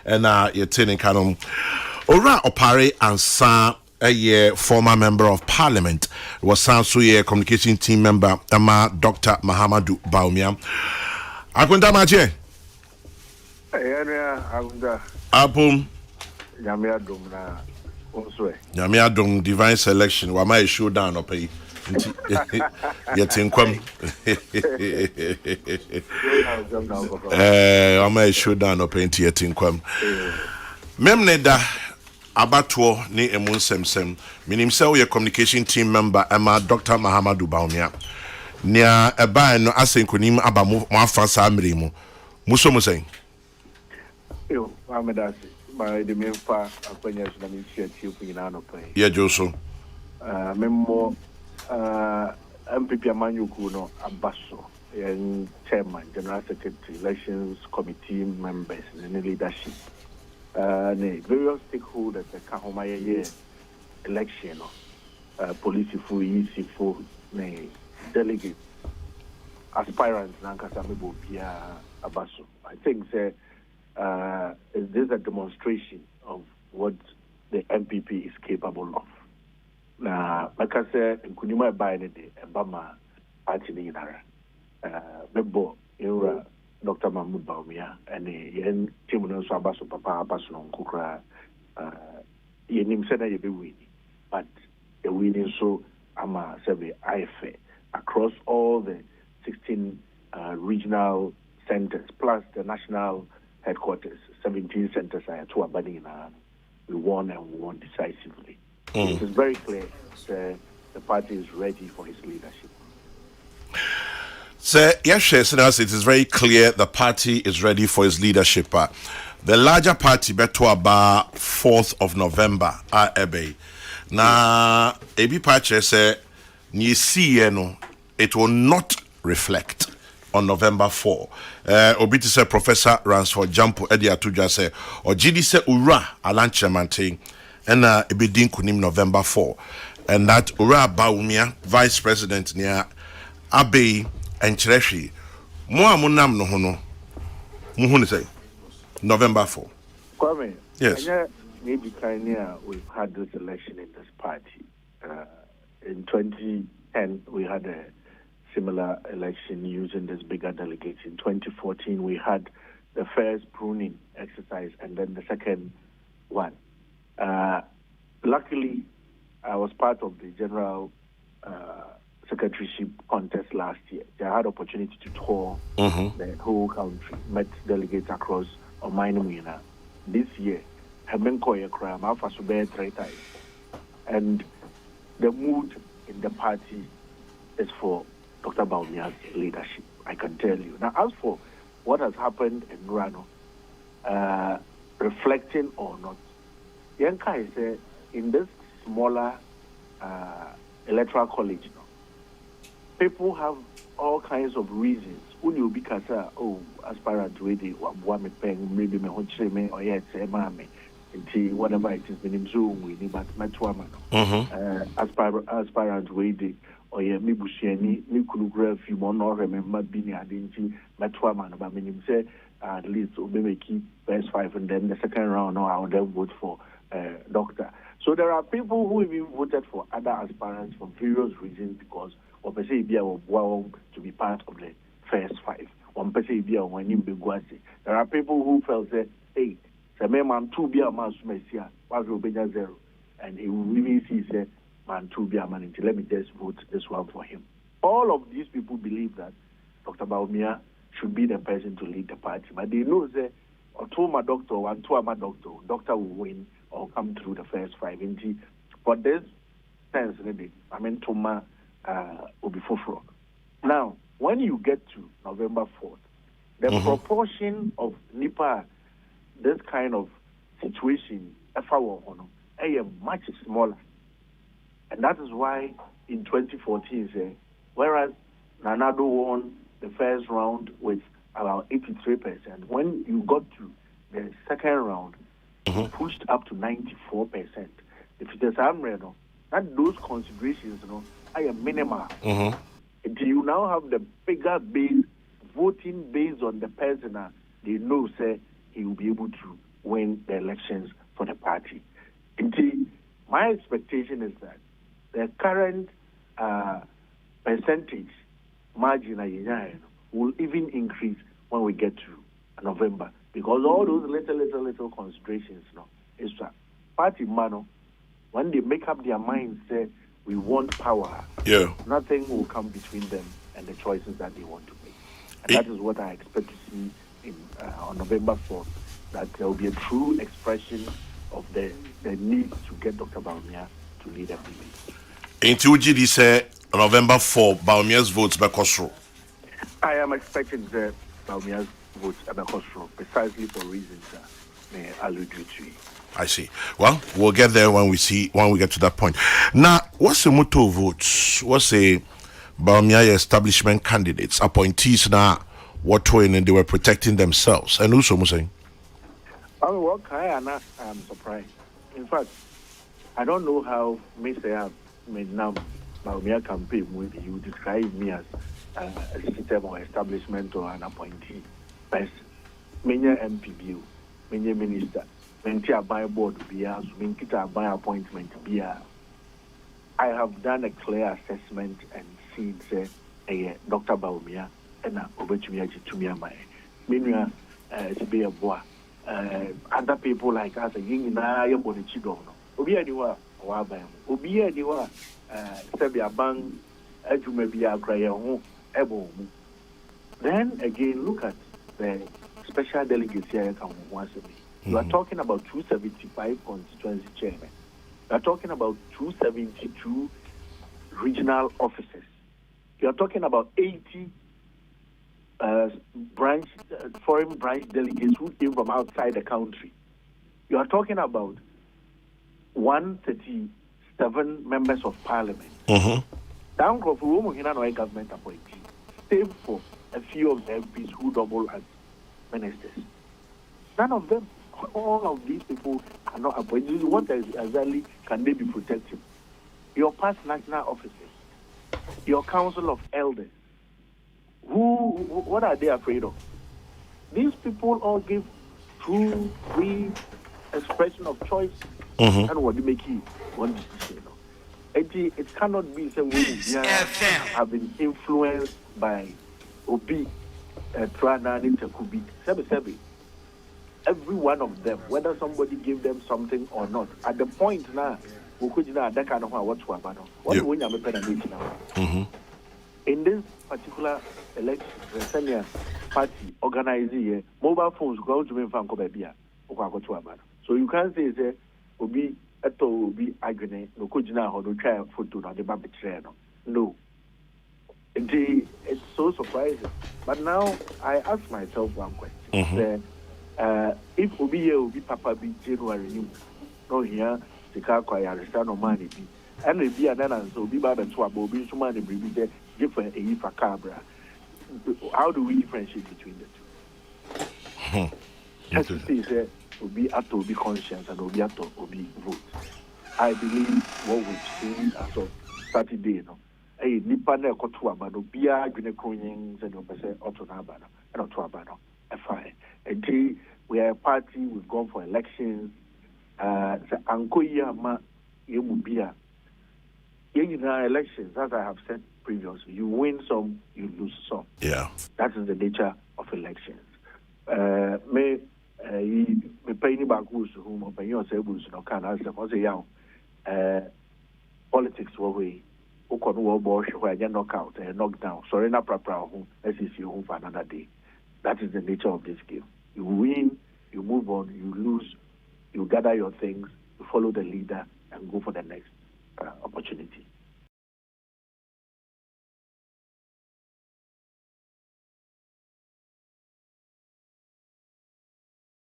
and you're telling Canon. Ora Opare and Sa, a year former member of parliament, was Sansu year communication team member, Dr. Mahamadou Bawumia. Akunda Maje. Apum. Yamia Dum divine selection, Wama showdown or pay. Yet in Quam. Wama showdown or paint yet in Quam. Memneda. Abatuo ni emun semsem minim se wo communication team member Dr. Mahamadou Bawumia nia eba no asenkonim aba mo afa sa mmere mu muso mo sen yo amedasi my the memfa akwanya so na initiative nyina no pai ye joso memmo MPP amanyuku no abaso and chairman general secretary elections committee members and leadership various stakeholders that can hold my election, police for EC for delegates, aspirants, Abaso. I think is this a demonstration of what the MPP is capable of. Now, like I said, in Kunima Baine, Bama, Party Bebo, Dr. Mahmoud Bawumia and yen Timuno Sabaso Papa Abason Kukra Yenim said I be winning, but the winning so Ama Sebe IFA across all the 16 regional centers plus the national headquarters, 17 centers I had to abandon. We won and we won decisively. It is very clear the party is ready for its leadership. Sir, yes, it is very clear the party is ready for its leadership. The larger party, beto about 4th of November, Ebe. Na, Ebi Pache say, ni no, it will not reflect on November 4. Obiti say Professor Ransford Jampo Eddie Atuja say, or GD say Ura Alanche Mante, and Ebi Din Kunim November 4. And that Ura Bawumia, Vice President near Abe and Chereshi, Moa Munam no hono. Muhuni say November 4. Kwame, yes. Maybe we've had this election in this party. In 2010, we had a similar election using this bigger delegates. In 2014, we had the first pruning exercise and then the second one. Luckily, I was part of the general secretaryship contest last year. They had opportunity to tour the whole country, met delegates across Omainumina. This year, Hemenkoye Kram, Alpha Sube 3 times. And the mood in the party is for Dr. Bawumia's leadership, I can tell you. Now, as for what has happened in Rano, reflecting or not, Yanka is in this smaller electoral college, people have all kinds of reasons. Uni because aspirant ready, me paying maybe me honchre me or yet say mame. Until whatever it is, me zoom we need but metwama. Aspirant ready or yeah me busheni me kulugra few more no remember being adinti metwama but me say at least we keep first 5 and then the second round no I would then vote for doctor. So there are people who even voted for other aspirants for various reasons because to be part of the first 5. There are people who felt that, hey, man 2 be a man sumesia, was 0, and he will even see say man 2 be a man until let me just vote this one for him. All of these people believe that Dr. Bawumia should be the person to lead the party, but they know that or 2 my doctor, 1 2 my doctor will win or come through the first 5. For this sense, I mean Toma will be fulfilled. Now, when you get to November 4th, the proportion of NIPA, this kind of situation, is much smaller. And that is why in 2014, whereas Nanado won the first round with about 83%, when you got to the second round, it pushed up to 94%. If it is Amreno, that those considerations, are minimal. You now have the bigger base voting based on the person they know say he will be able to win the elections for the party. Indeed, my expectation is that the current percentage margin will even increase when we get to November, because all those little considerations, is that party man, when they make up their minds, say we want power, nothing will come between them and the choices that they want to make. And that is what I expect to see on November 4th, that there will be a true expression of the need to get Dr. Bawumia to lead MPP. Into GD say November 4, Bawumia's votes by Kosro. I am expecting the Bawumia's votes by Kosro precisely for reasons may allude to. I see. Well, we'll get there when we get to that point. Now, what's the motto votes? What's the Bawumia establishment candidates, appointees now, what way and they were protecting themselves? And also, saying, I am surprised. In fact, I don't know how Mr. Bawumia campaign will you describe me as a system or establishment or an appointee person. Many MPB, many minister, many by board, many by appointment. I have done a clear assessment and seen Dr. Bawumia and Obechumia Chitumia Minya be a boy. Other people like us, Yingina, Bonichido, Obi anywhere, Obi anywhere, Sabia Bang, Ejumebia, Grayo, Ebo. Then again, look at the special delegates here once a week. You are talking about 275 constituency chairmen. You are talking about 272 regional officers. You are talking about 80 foreign branch delegates who came from outside the country. You are talking about 137 members of parliament. Down of government appointees, save for a few of the MPs who double as ministers. None of them, all of these people are not appointed. What exactly can they be protected? Your past national officers, your council of elders, what are they afraid of? These people all give true, free expression of choice, and what they make you one decision. It cannot be said we have been influenced by Obi, Tranani, Takubi, Sebi. Every one of them, whether somebody gave them something or not, at the point now, we could that kind of what in this particular election, the senior party organizing mobile phones go to me from Kobabia. So you can't say Obi eto Obi agene no kujina ho no try photo no de ba betray no. No. It's so surprising. But now I ask myself one question. If Obi Papa be January no here sika kwa ya resta no money be and e be and so Obi ba beto Obi so money be different for cabra. How do we differentiate between the two? Just to say Obi ato Obi conscience and Obi ato Obi vote. I believe what we've seen as of Saturday, nipa na ekoto abano bia adwene kronyin se no pese oto na abano and oto abano fine. We are a party, we've gone for elections. Ankoya ma yemu bia. In our elections, as I have said previously, you win some, you lose some. Yeah. That is the nature of elections. Me pay ni bagus whom opinion say bus no can answer because young politics we ukon wo bo where you knockout and knock down. Sorry na prapra who let's see you for another day. That is the nature of this game. You win, you move on, you lose, you gather your things, you follow the leader and go for the next opportunity.